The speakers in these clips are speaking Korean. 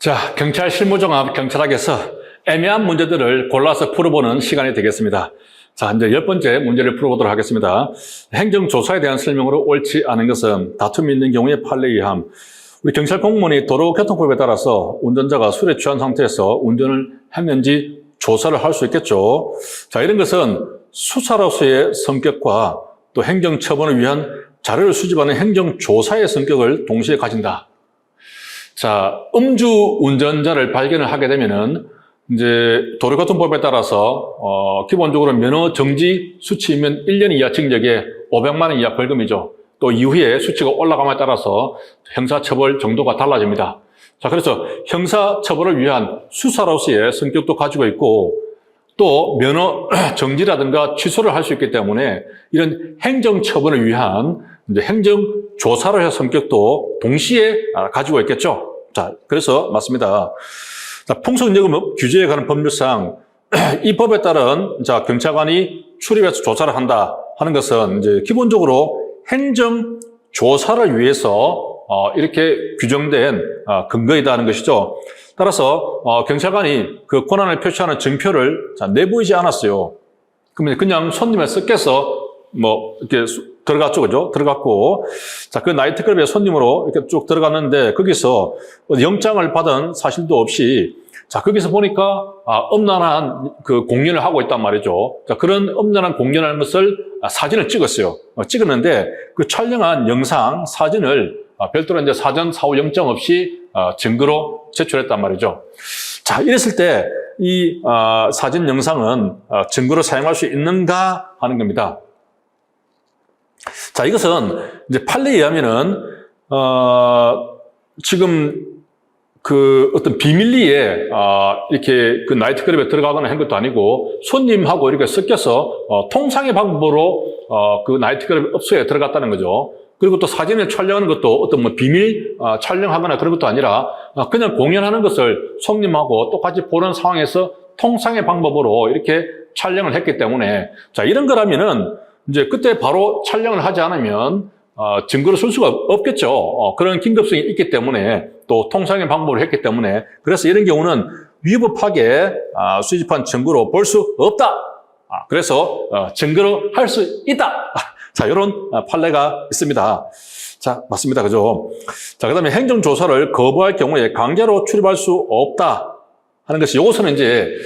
자, 경찰 실무종합 경찰학에서 애매한 문제들을 골라서 풀어보는 시간이 되겠습니다. 자, 이제 10번째 문제를 풀어보도록 하겠습니다. 행정조사에 대한 설명으로 옳지 않은 것은 다툼이 있는 경우에 판례에 의함. 우리 경찰 공무원이 도로교통법에 따라서 운전자가 술에 취한 상태에서 운전을 했는지 조사를 할 수 있겠죠. 자, 이런 것은 수사로서의 성격과 또 행정처분을 위한 자료를 수집하는 행정조사의 성격을 동시에 가진다. 자, 음주 운전자를 발견을 하게 되면은 이제 도로교통법에 따라서 기본적으로 면허 정지 수치이면 1년 이하 징역에 500만 원 이하 벌금이죠. 또 이후에 수치가 올라감에 따라서 형사처벌 정도가 달라집니다. 자, 그래서 형사처벌을 위한 수사로서의 성격도 가지고 있고 또 면허 정지라든가 취소를 할 수 있기 때문에 이런 행정처분을 위한 이제 행정조사로의 성격도 동시에 가지고 있겠죠. 자, 그래서 맞습니다. 자, 풍속연금 규제에 관한 법률상 이 법에 따른 자, 경찰관이 출입해서 조사를 한다 하는 것은 이제 기본적으로 행정조사를 위해서 이렇게 규정된 근거이다 하는 것이죠. 따라서 경찰관이 그 권한을 표시하는 증표를 내보이지 않았어요. 그러면 그냥 손님을 섞여서 이렇게 들어갔죠, 그죠? 들어갔고, 자, 그 나이트클럽에 손님으로 이렇게 쭉 들어갔는데, 거기서 영장을 받은 사실도 없이, 자, 거기서 보니까, 엄란한 그 공연을 하고 있단 말이죠. 자, 그런 엄란한 공연하는 것을 사진을 찍었어요. 찍었는데, 그 촬영한 영상, 사진을 별도로 이제 사전 사후 영장 없이 증거로 제출했단 말이죠. 자, 이랬을 때, 이 사진 영상은 증거로 사용할 수 있는가 하는 겁니다. 자, 이것은 이제 판례에 의하면은 지금 그 어떤 비밀리에 이렇게 그 나이트클럽에 들어가거나 한 것도 아니고 손님하고 이렇게 섞여서 통상의 방법으로 그 나이트클럽 업소에 들어갔다는 거죠. 그리고 또 사진을 촬영하는 것도 어떤 뭐 비밀 촬영하거나 그런 것도 아니라 그냥 공연하는 것을 손님하고 똑같이 보는 상황에서 통상의 방법으로 이렇게 촬영을 했기 때문에 자, 이런 거라면은 이제 그때 바로 촬영을 하지 않으면 증거를 쓸 수가 없겠죠. 그런 긴급성이 있기 때문에 또 통상의 방법을 했기 때문에 그래서 이런 경우는 위법하게 수집한 증거로 볼 수 없다. 그래서 증거로 할 수 있다. 자, 이런 판례가 있습니다. 자, 맞습니다. 그죠? 자, 그 다음에 행정조사를 거부할 경우에 강제로 출입할 수 없다 하는 것이 이것은 이제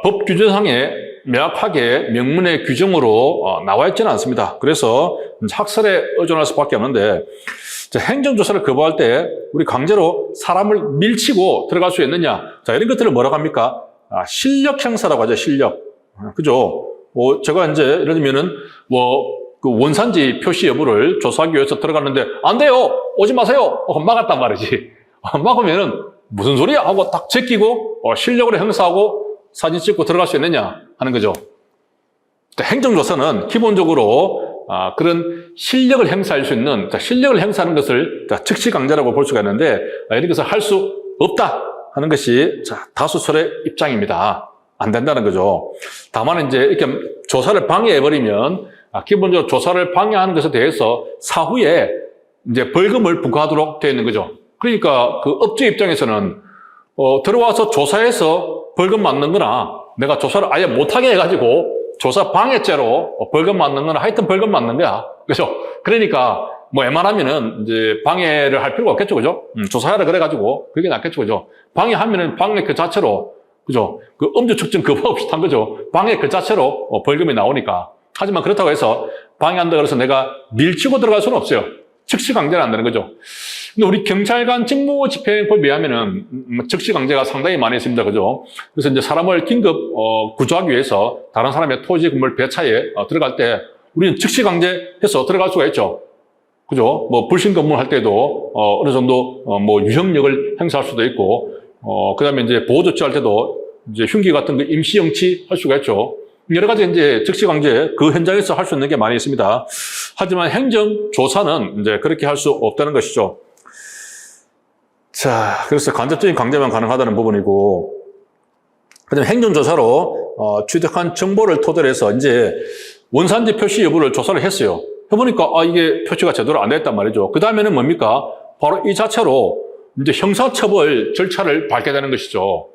법 규정상에 명확하게 명문의 규정으로 나와 있지는 않습니다. 그래서 학설에 의존할 수밖에 없는데 행정조사를 거부할 때 우리 강제로 사람을 밀치고 들어갈 수 있느냐? 자, 이런 것들을 뭐라고 합니까? 실력 행사라고 하죠. 실력. 그죠? 제가 이제 예를 들면은 그 원산지 표시 여부를 조사하기 위해서 들어갔는데 안 돼요. 오지 마세요. 막았단 말이지. 막으면은 무슨 소리야? 하고 딱 제끼고 실력으로 행사하고 사진 찍고 들어갈 수 있느냐 하는 거죠. 행정조사는 기본적으로 그런 실력을 행사할 수 있는 실력을 행사하는 것을 즉시강제라고 볼 수가 있는데 이런 것을 할 수 없다 하는 것이 다수설의 입장입니다. 안 된다는 거죠. 다만 이제 이렇게 조사를 방해해버리면 기본적으로 조사를 방해하는 것에 대해서 사후에 이제 벌금을 부과하도록 되어 있는 거죠. 그러니까 그 업주 입장에서는 들어와서 조사해서 벌금 맞는 거나 내가 조사를 아예 못하게 해가지고 조사 방해죄로 벌금 맞는 거나 하여튼 벌금 맞는 거야. 그죠? 그러니까 웬만하면은 이제 방해를 할 필요가 없겠죠. 그죠? 조사하라 그래가지고 그게 낫겠죠. 그죠? 방해하면은 방해 그 자체로 그죠? 그 음주 측정 거부 없이 한 거죠. 방해 그 자체로 벌금이 나오니까. 하지만 그렇다고 해서 방해한다 그래서 내가 밀치고 들어갈 수는 없어요. 즉시강제는 안 되는 거죠. 근데 우리 경찰관 직무집행법에 의하면은 즉시강제가 상당히 많이 있습니다. 그죠? 그래서 이제 사람을 긴급 구조하기 위해서 다른 사람의 토지 건물 배차에 들어갈 때 우리는 즉시강제해서 들어갈 수가 있죠. 그죠? 불신 검문할 때도 어느 정도 유형력을 행사할 수도 있고 그 다음에 이제 보호조치할 때도 이제 흉기 같은 거 임시 영치 할 수가 있죠. 여러 가지 이제 즉시강제 그 현장에서 할 수 있는 게 많이 있습니다. 하지만 행정조사는 이제 그렇게 할 수 없다는 것이죠. 자, 그래서 간접적인 강제만 가능하다는 부분이고, 그다음에 행정조사로 취득한 정보를 토대로 해서 이제 원산지 표시 여부를 조사를 했어요. 해보니까 이게 표시가 제대로 안 됐단 말이죠. 그 다음에는 뭡니까? 바로 이 자체로 이제 형사처벌 절차를 밟게 되는 것이죠.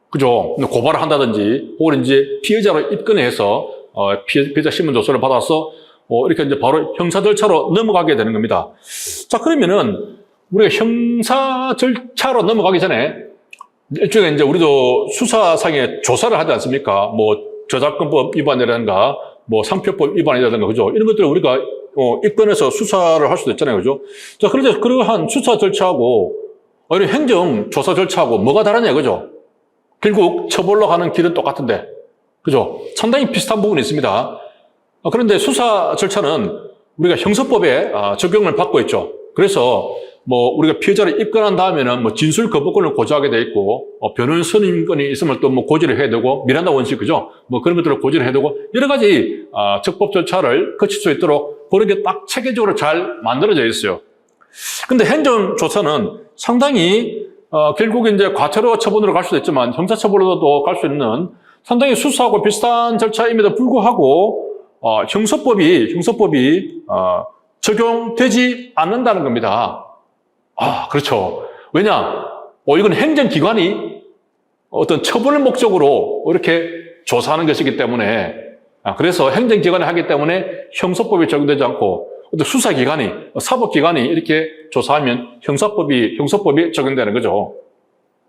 그죠? 고발을 한다든지, 혹은 이제 피해자로 입건해서, 피해자 신문 조서를 받아서, 이렇게 이제 바로 형사 절차로 넘어가게 되는 겁니다. 자, 그러면은, 우리가 형사 절차로 넘어가기 전에, 일종의 이제 우리도 수사상의 조사를 하지 않습니까? 뭐, 저작권법 위반이라든가, 뭐, 상표법 위반이라든가, 그죠? 이런 것들을 우리가, 입건해서 수사를 할 수도 있잖아요. 그죠? 자, 그런데 그러한 수사 절차하고, 이런 행정 조사 절차하고 뭐가 다르냐, 그죠? 결국 처벌로 가는 길은 똑같은데, 그죠? 상당히 비슷한 부분이 있습니다. 그런데 수사 절차는 우리가 형사법에 적용을 받고 있죠. 그래서 뭐 우리가 피해자를 입건한 다음에는 뭐 진술 거부권을 고지하게 돼 있고, 변호인 선임권이 있으면 또 뭐 고지를 해야 되고, 미란다 원칙, 그죠? 뭐 그런 것들을 고지를 해야 되고, 여러 가지 적법 절차를 거칠 수 있도록 그런 게 딱 체계적으로 잘 만들어져 있어요. 근데 행정조사는 상당히 결국 이제 과태료 처분으로 갈 수도 있지만 형사처벌로도 갈 수 있는 상당히 수사하고 비슷한 절차임에도 불구하고 형사법이 적용되지 않는다는 겁니다. 그렇죠. 왜냐? 이건 행정기관이 어떤 처벌 목적으로 이렇게 조사하는 것이기 때문에, 그래서 행정기관이 하기 때문에 형사법이 적용되지 않고, 어떤 수사기관이, 사법기관이 이렇게 조사하면 형사법이 적용되는 거죠.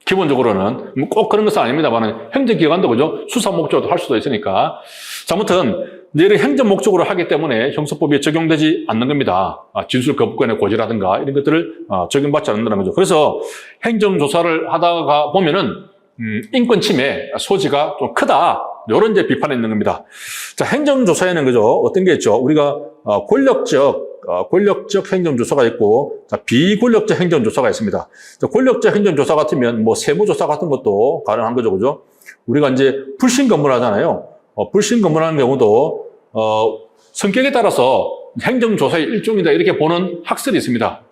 기본적으로는. 꼭 그런 것은 아닙니다만, 행정기관도 그죠? 수사 목적으로 할 수도 있으니까. 자, 아무튼, 이런 행정 목적으로 하기 때문에 형사법이 적용되지 않는 겁니다. 진술 거부권의 고지라든가 이런 것들을 적용받지 않는다는 거죠. 그래서 행정조사를 하다가 보면은, 인권 침해 소지가 좀 크다. 이런 이제 비판이 있는 겁니다. 자, 행정조사에는 그죠? 어떤 게 있죠? 우리가 권력적 행정조사가 있고, 자, 비권력적 행정조사가 있습니다. 자, 권력적 행정조사 같으면 뭐 세무조사 같은 것도 가능한 거죠. 그죠? 우리가 이제 불신 검문하잖아요. 불신 검문하는 경우도, 성격에 따라서 행정조사의 일종이다. 이렇게 보는 학설이 있습니다.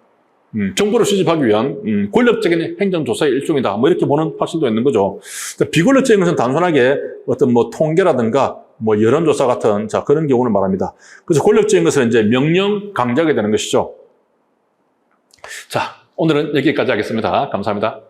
정보를 수집하기 위한 권력적인 행정조사의 일종이다. 뭐 이렇게 보는 학설도 있는 거죠. 비권력적인 것은 단순하게 어떤 뭐 통계라든가 뭐 여론조사 같은 그런 경우를 말합니다. 그래서 권력적인 것은 이제 명령 강제하게 되는 것이죠. 자, 오늘은 여기까지 하겠습니다. 감사합니다.